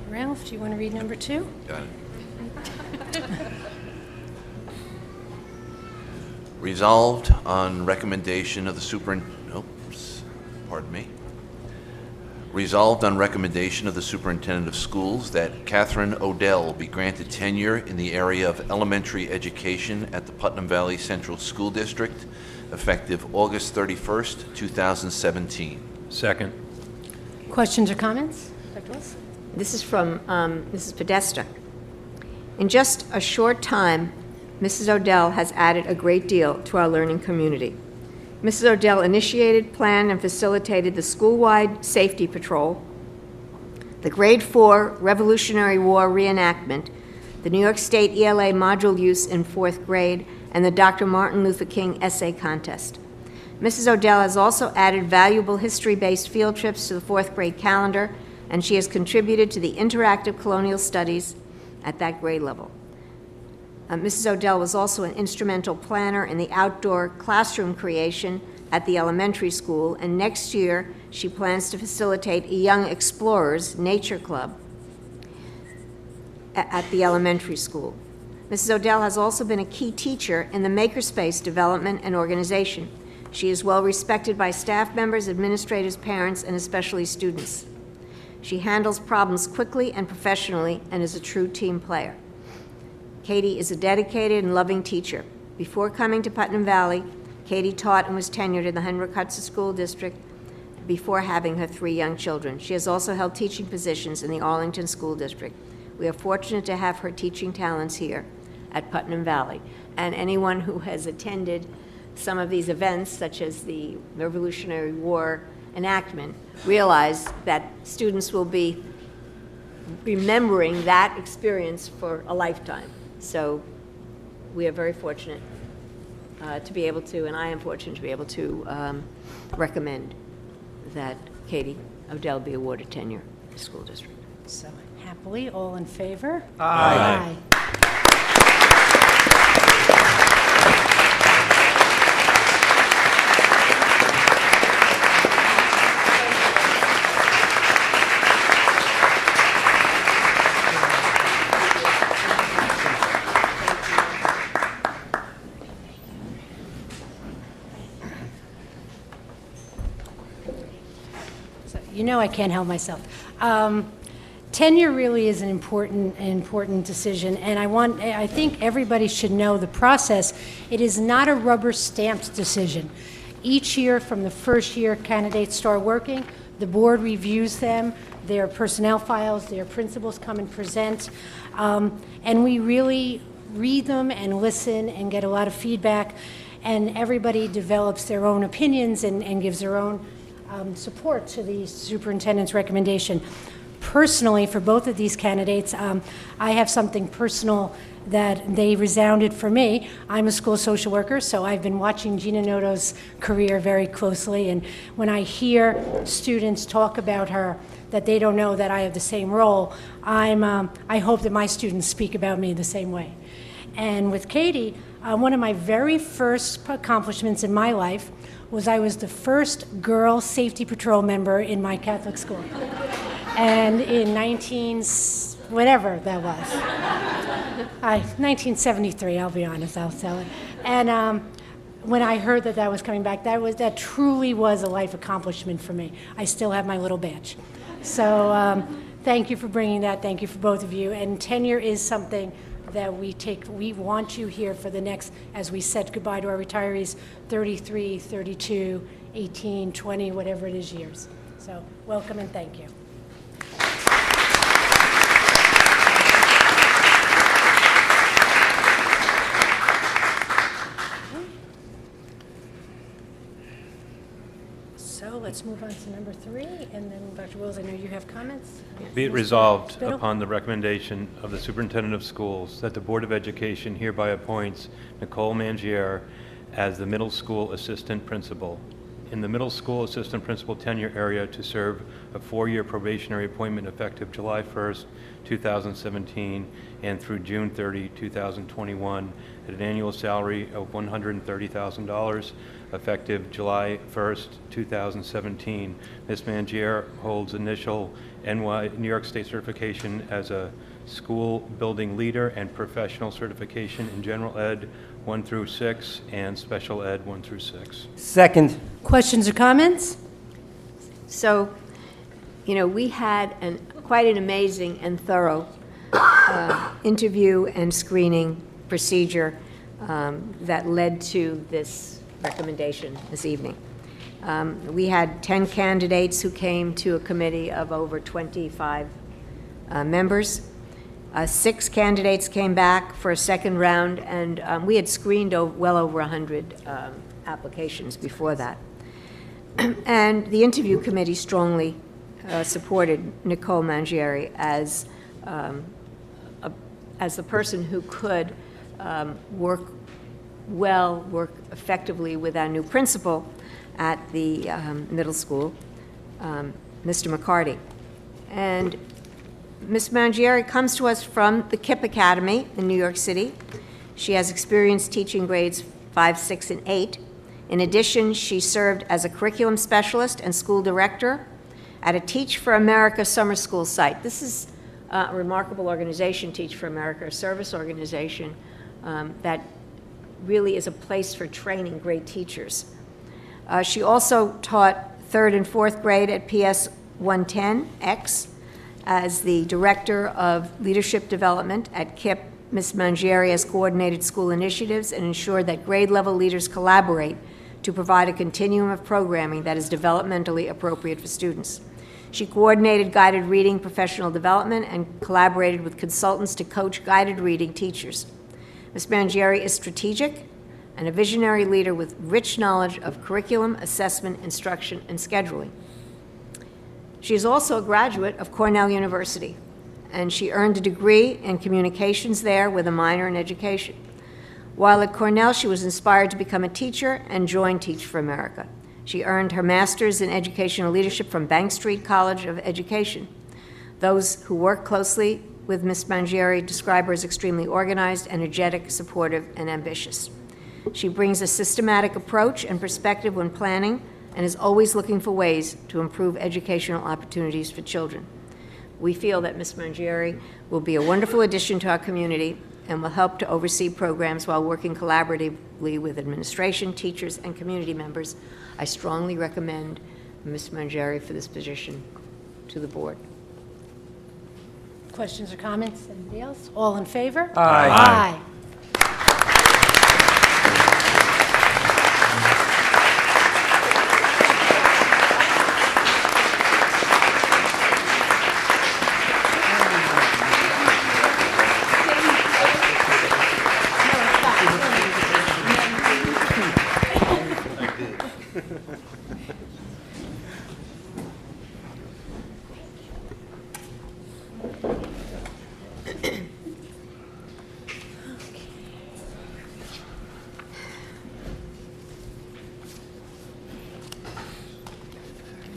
Ralph, do you want to read number 2? Got it. Resolved on recommendation of the Resolved on recommendation of the superintendent of schools that Catherine Odell be granted tenure in the area of elementary education at the Putnam Valley Central School District effective August 31st, 2017. Second. Questions or comments? Dr. Wilson? This is from Mrs. Podesta. In just a short time, Mrs. Odell has added a great deal to our learning community. Mrs. Odell initiated, planned, and facilitated the school-wide safety patrol, the Grade 4 Revolutionary War reenactment, the New York State ELA module use in 4th grade, and the Dr. Martin Luther King essay contest. Mrs. Odell has also added valuable history-based field trips to the 4th grade calendar, and she has contributed to the interactive colonial studies at that grade level. Mrs. Odell was also an instrumental planner in the outdoor classroom creation at the elementary school, and next year she plans to facilitate a Young Explorers Nature Club at the elementary school. Mrs. Odell has also been a key teacher in the makerspace development and organization. She is well respected by staff members, administrators, parents, and especially students. She handles problems quickly and professionally and is a true team player. Katie is a dedicated and loving teacher. Before coming to Putnam Valley, Katie taught and was tenured in the Henry Hudson School District before having her 3 young children. She has also held teaching positions in the Arlington School District. We are fortunate to have her teaching talents here at Putnam Valley. And anyone who has attended some of these events, such as the Revolutionary War enactment, realize that students will be remembering that experience for a lifetime. So we are very fortunate to be able to, and I am fortunate to be able to recommend that Katie Odell be awarded tenure in the school district. So happily, all in favor? Aye. So, you know I can't help myself. Tenure really is an important decision, and I think everybody should know the process. It is not a rubber-stamped decision. Each year, from the first year candidates start working, the board reviews them, their personnel files, their principals come and present, and we really read them and listen and get a lot of feedback, and everybody develops their own opinions and gives their own support to the superintendent's recommendation. Personally, for both of these candidates, I have something personal that they resounded for me. I'm a school social worker, so I've been watching Gina Noto's career very closely, and when I hear students talk about her that they don't know that I have the same role, I hope that my students speak about me the same way. And with Katie, one of my very first accomplishments in my life was I was the first girl safety patrol member in my Catholic school. And in whatever that was, 1973, I'll be honest, I'll tell it. And when I heard that was coming back, that truly was a life accomplishment for me. I still have my little badge. So thank you for bringing that. Thank you for both of you. And tenure is something that we want you here for the next, as we said goodbye to our retirees, 33, 32, 18, 20, whatever it is years. So welcome and thank you. So let's move on to number 3, and then Dr. Wills, I know you have comments. Be it Mr. resolved Spittle? upon the recommendation of the Superintendent of Schools that the Board of Education hereby appoints Nicole Mangier as the middle school assistant principal in the middle school assistant principal tenure area to serve a 4-year probationary appointment effective July 1st, 2017 and through June 30, 2021 at an annual salary of $130,000 effective July 1st, 2017. Ms. Mangier holds initial New York State certification as a school building leader and professional certification in general ed 1 through 6 and special ed 1 through 6. Second. Questions or comments? So, we had quite an amazing and thorough interview and screening procedure that led to this recommendation this evening. We had 10 candidates who came to a committee of over 25 members. 6 candidates came back for a second round, and we had screened well over 100 applications before that. And the interview committee strongly supported Nicole Mangieri as the person who could work effectively with our new principal at the middle school, Mr. McCarty. And Ms. Mangieri comes to us from the KIPP Academy in New York City. She has experience teaching grades 5, 6, and 8. In addition, she served as a curriculum specialist and school director at a Teach for America summer school site. This is a remarkable organization, Teach for America, a service organization that really is a place for training great teachers. She also taught 3rd and 4th grade at PS 110X as the Director of Leadership Development at KIPP. Ms. Mangieri has coordinated school initiatives and ensured that grade-level leaders collaborate to provide a continuum of programming that is developmentally appropriate for students. She coordinated guided reading professional development and collaborated with consultants to coach guided reading teachers. Ms. Mangieri is strategic and a visionary leader with rich knowledge of curriculum, assessment, instruction, and scheduling. She is also a graduate of Cornell University, and she earned a degree in communications there with a minor in education. While at Cornell, she was inspired to become a teacher and joined Teach for America. She earned her master's in educational leadership from Bank Street College of Education. Those who work closely with Ms. Mangieri describe her as extremely organized, energetic, supportive, and ambitious. She brings a systematic approach and perspective when planning and is always looking for ways to improve educational opportunities for children. We feel that Ms. Mangieri will be a wonderful addition to our community and will help to oversee programs while working collaboratively with administration, teachers, and community members. I strongly recommend Ms. Mangieri for this position to the board. Questions or comments? Anybody else? All in favor? Aye. Aye.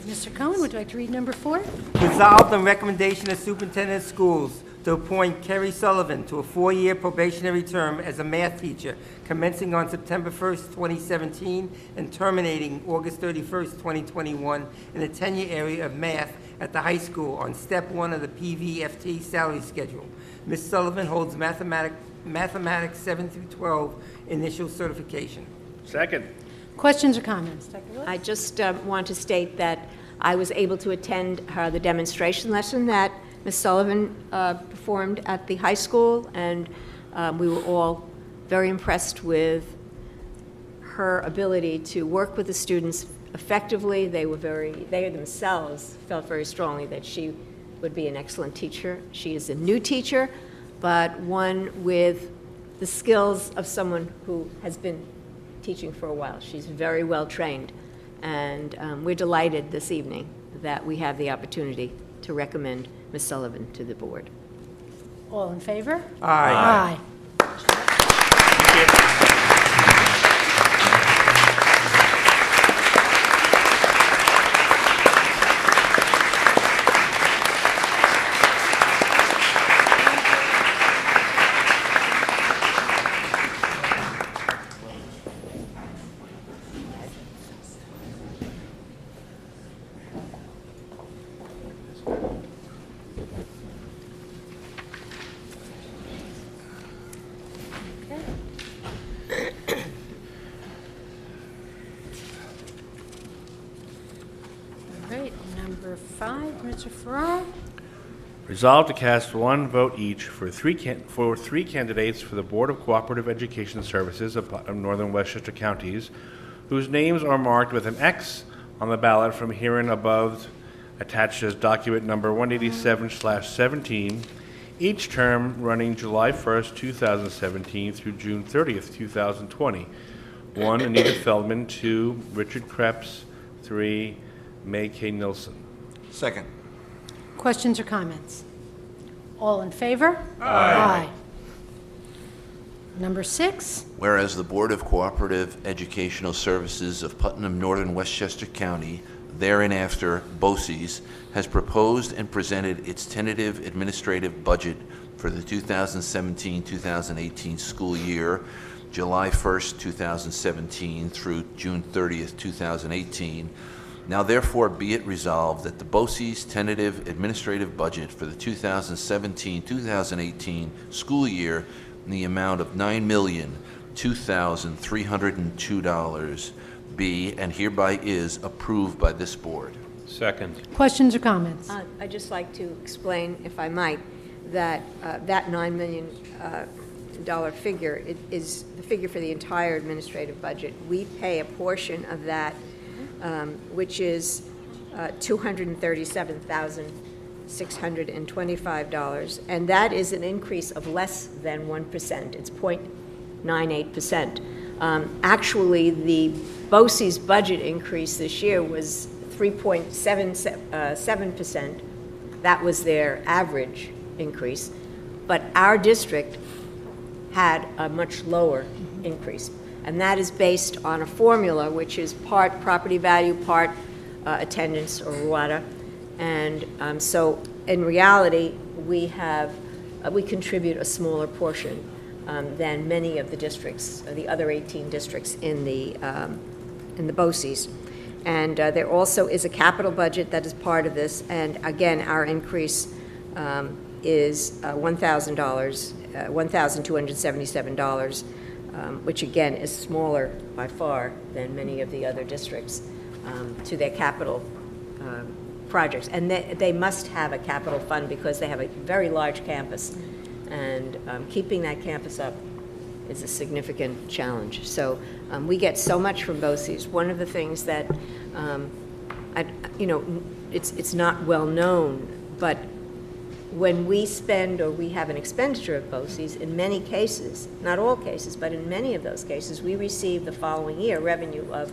Mr. Cohen, would you like to read number 4? Resolved on recommendation of Superintendent of Schools to appoint Kerry Sullivan to a 4-year probationary term as a math teacher commencing on September 1st, 2017 and terminating August 31st, 2021 in the tenure area of math at the high school on step 1 of the PVFT salary schedule. Ms. Sullivan holds mathematics 7 through 12 initial certification. Second. Questions or comments? Dr. Lewis? I just want to state that I was able to attend the demonstration lesson that Ms. Sullivan performed at the high school, and we were all very impressed with her ability to work with the students effectively. They themselves felt very strongly that she would be an excellent teacher. She is a new teacher, but one with the skills of someone who has been teaching for a while. She's very well trained, and we're delighted this evening that we have the opportunity to recommend Ms. Sullivan to the board. All in favor? Aye. Aye. All right, number 5, Mr. Farrar. Resolved to cast one vote each for three candidates for the Board of Cooperative Education Services of Northern Westchester Counties, whose names are marked with an X on the ballot from herein above, attached as document number 187/17, each term running July 1st, 2017 through June 30th, 2020. 1, Anita Feldman. 2, Richard Krebs. 3, May K. Nilsson. Second. Questions or comments? All in favor? Aye. Number 6, Whereas the Board of Cooperative Educational Services of Putnam Northern Westchester County, thereinafter BOCES, has proposed and presented its tentative administrative budget for the 2017-2018 school year, July 1st, 2017 through June 30th, 2018. Now therefore be it resolved that the BOCES tentative administrative budget for the 2017-2018 school year in the amount of $9,002,302 be and hereby is approved by this board. Second. questions or comments? I'd just like to explain, if I might, that that $9 million figure is the figure for the entire administrative budget. We pay a portion of that, which is $237,625, and that is an increase of less than 1%. It's 0.98%. Actually, the BOCES budget increase this year was 3.77%. That was their average increase. But our district had a much lower increase. And that is based on a formula which is part property value, part attendance or RUATA. And so in reality, we contribute a smaller portion than many of the districts, the other 18 districts in the BOCES. And there also is a capital budget that is part of this. And again, our increase is $1,277, which again is smaller by far than many of the other districts to their capital projects. And they must have a capital fund because they have a very large campus. And keeping that campus up is a significant challenge. So we get so much from BOCES. One of the things that, it's not well known, but when we spend or we have an expenditure of BOCES, in many cases, not all cases, but in many of those cases, we receive the following year revenue of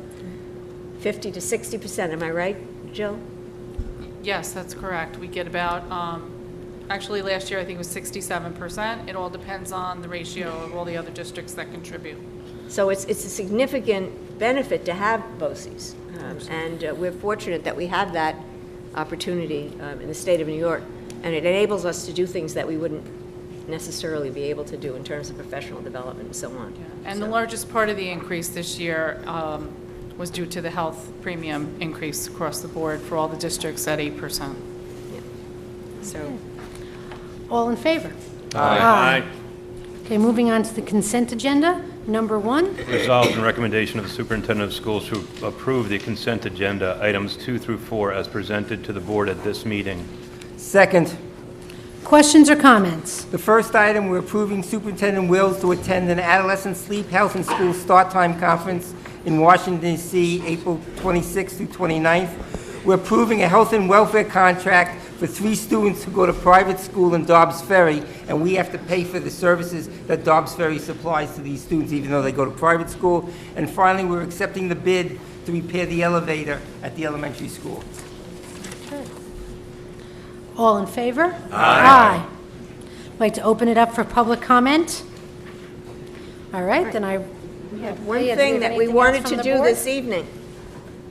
50 to 60%. Am I right, Jill? Yes, that's correct. We get about, actually last year I think it was 67%. It all depends on the ratio of all the other districts that contribute. So it's a significant benefit to have BOCES. And we're fortunate that we have that opportunity in the state of New York. And it enables us to do things that we wouldn't necessarily be able to do in terms of professional development and so on. Yeah. And the largest part of the increase this year was due to the health premium increase across the board for all the districts at 8%. Yeah. So, All in favor? Aye. Okay, moving on to the consent agenda. Number 1, Resolved on recommendation of the superintendent of schools to approve the consent agenda, items 2 through 4, as presented to the board at this meeting. Second. questions or comments? The first item, we're approving Superintendent Wills to attend an Adolescent Sleep, Health, and School Start Time Conference in Washington, D.C., April 26th through 29th. We're approving a health and welfare contract for 3 students who go to private school in Dobbs Ferry, and we have to pay for the services that Dobbs Ferry supplies to these students, even though they go to private school. And finally, we're accepting the bid to repair the elevator at the elementary school. All in favor? Aye. I'd like to open it up for public comment. All right, then I... we have one Leah, do thing you have that we anything else wanted from to the do board? this evening,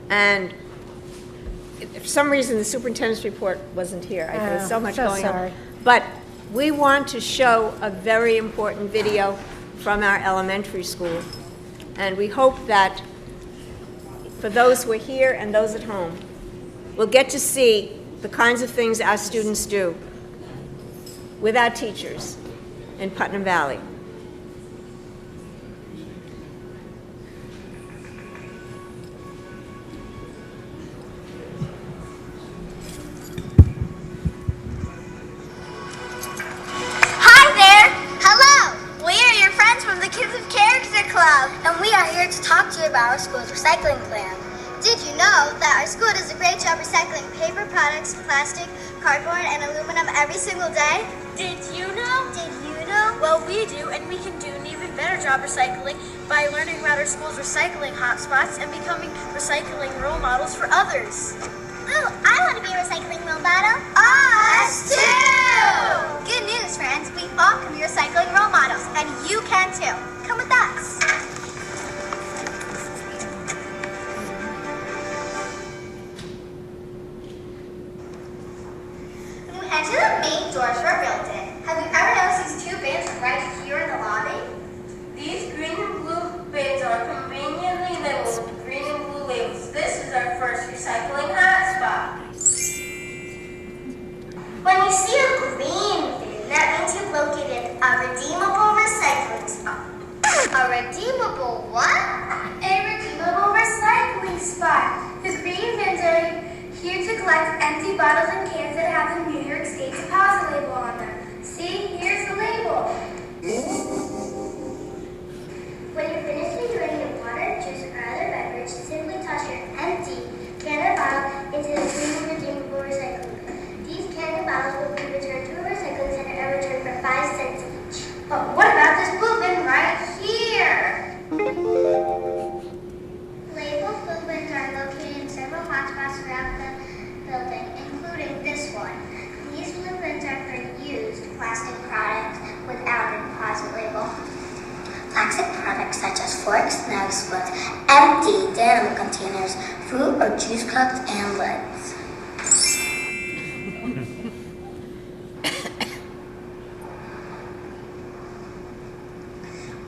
and for some reason, the superintendent's report wasn't here. There's so much so going sorry. on. But we want to show a very important video from our elementary school, and we hope that for those who are here and those at home, we'll get to see the kinds of things our students do with our teachers in Putnam Valley. Hi there! Hello! We are your friends from the Kids of Character Club, and we are here to talk to you about our school's recycling plan. Did you know that our school does a great job recycling paper products, plastic, cardboard, and aluminum every single day? Did you know? Did you know? Well, we do, and we can do an even better job recycling by learning about our school's recycling hotspots and becoming recycling role models for others. Ooh, I want to be a recycling role model. Us too! Good news, friends. We all can be recycling role models, and you can too. Come with us. When we enter the main doors for our building, have you ever noticed these two bins right here in the lobby? These green and blue bins are conveniently labeled with green and blue labels. This is our first recycling hotspot. When you see a green bin, that means you've located a redeemable recycling spot. A redeemable what? A redeemable recycling spot. The green bins are here to collect empty bottles and cans that have the New York State deposit label on them. See, here's the label. When you're finished enjoying your water, juice, or other beverage, simply toss your empty can or bottle into the green redeemable recycling bin. These can and bottles will be returned to a recycling center and returned for 5 cents each. But what about this blue bin right here? Labeled blue bins are located in several hotspots throughout the building, including this one. These blue bins are for used plastic products without a deposit label. Plastic products such as forks, knives, spoons, empty denim containers, fruit or juice cups, and lids.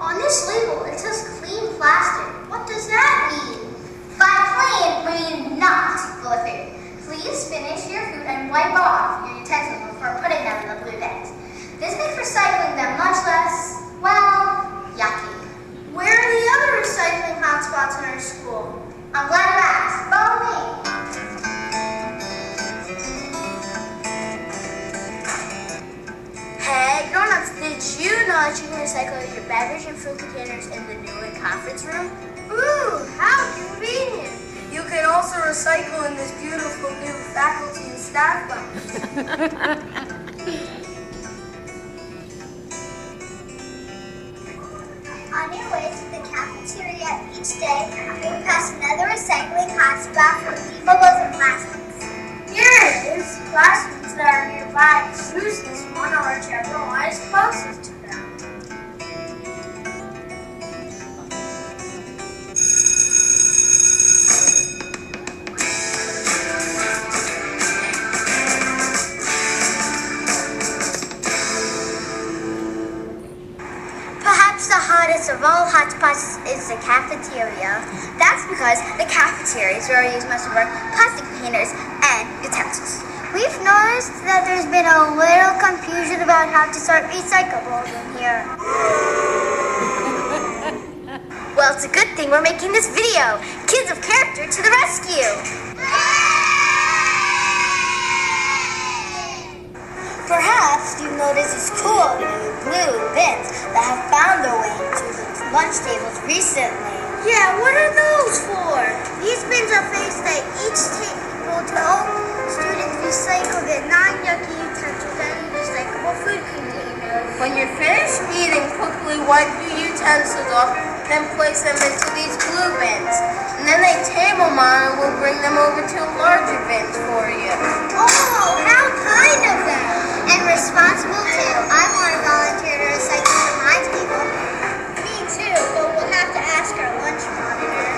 On this label, it says clean plastic. What does that mean? By clean, we mean not full of food. Please finish your food and wipe off your utensils before putting them in the blue bins. This makes recycling them much less, well, yucky. Where are the other recycling hotspots in our school? I'm glad you asked. Follow me. Hey, grown-ups, did you know that you can recycle your beverage and food containers in the new conference room? Ooh, how convenient. You can also recycle in this beautiful new faculty and staff lounge. On your way to the cafeteria each day, you will pass another recycling hotspot for redeemables and plastics. Here it is. Classrooms that are nearby. Choose this one or whichever one is closest to them. The hottest of all hotspots is the cafeteria. That's because the cafeteria is where we use most of our plastic containers and utensils. We've noticed that there's been a little confusion about how to sort recyclables in here. Well, it's a good thing we're making this video. Kids of character to the rescue! Perhaps you've noticed these cool new blue bins that have found their way to the lunch tables recently. Yeah, what are those for? These bins are placed at each table to help students recycle their non-yucky utensils and recyclable food containers. When you're finished eating, quickly wipe your utensils off, then place them into these blue bins. And then a table monitor will bring them over to larger bins for you. Oh, how kind of them! And responsible too. I want to volunteer to recycle at my table. Me too, but we'll have to ask our lunch monitor.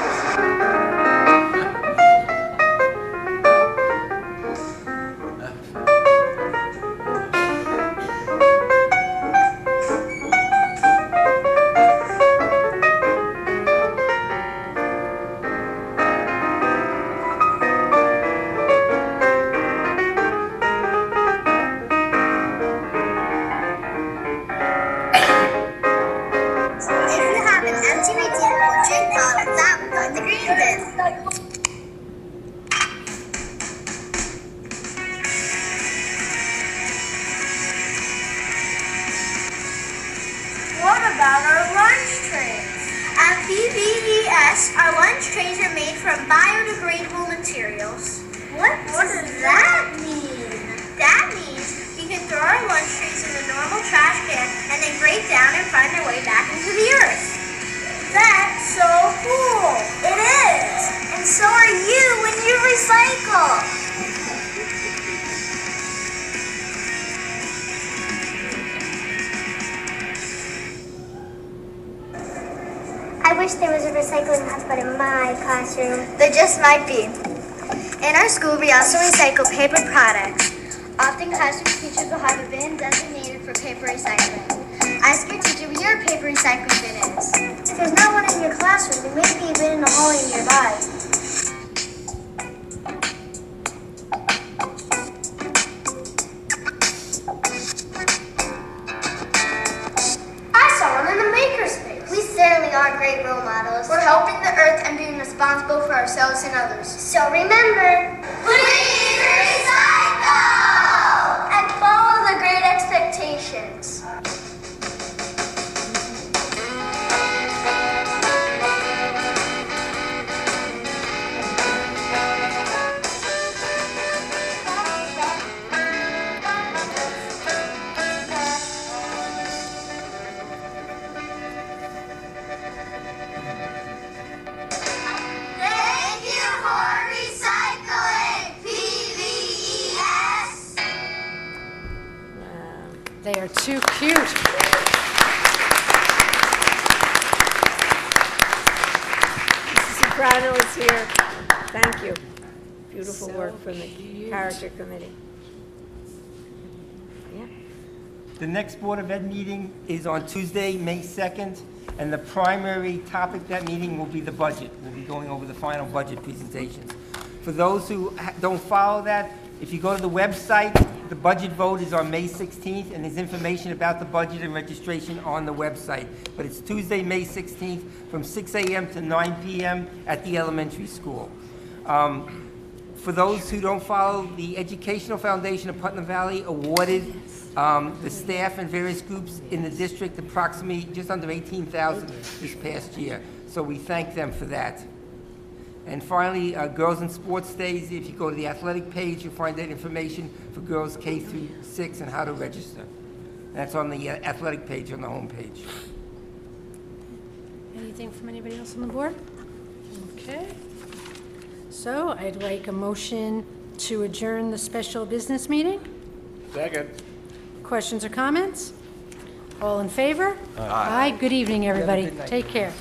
What about our lunch trays? At PVCSD, our lunch trays are made from biodegradable materials. What does that mean? That means we can throw our lunch trays in the normal trash can and they break down and find their way back into the earth. so cool. It is. And so are you when you recycle. I wish there was a recycling hotspot in my classroom. There just might be. In our school, we also recycle paper products. Often classroom teachers will have a bin designated for paper recycling. Ask your teacher where your paper recycling bin is. If there's not one in your classroom, there may be a bin in the hallway nearby. I saw one in the makerspace. We certainly are great role models. We're helping the earth and being responsible for ourselves and others. So remember, please recycle! And follow the great expectations. Thank you for recycling, PVES. They are too cute. Mrs. Soprano is here. Thank you. Beautiful work from the Character Committee. Yeah. The next Board of Ed meeting is on Tuesday, May 2nd, and the primary topic that meeting will be the budget. We'll be going over the final budget presentations. For those who don't follow that, if you go to the website, the budget vote is on May 16th, and there's information about the budget and registration on the website. But it's Tuesday, May 16th, from 6 a.m. to 9 p.m. at the elementary school. For those who don't follow, the Educational Foundation of Putnam Valley awarded the staff and various groups in the district approximately just under $18,000 this past year. So we thank them for that. And finally, Girls in Sports Days, if you go to the athletic page, you'll find that information for girls K through 6 and how to register. That's on the athletic page on the home page. Anything from anybody else on the board? Okay. So I'd like a motion to adjourn the special business meeting. Second. Questions or comments? All in favor? Aye. Good evening, everybody. Take care.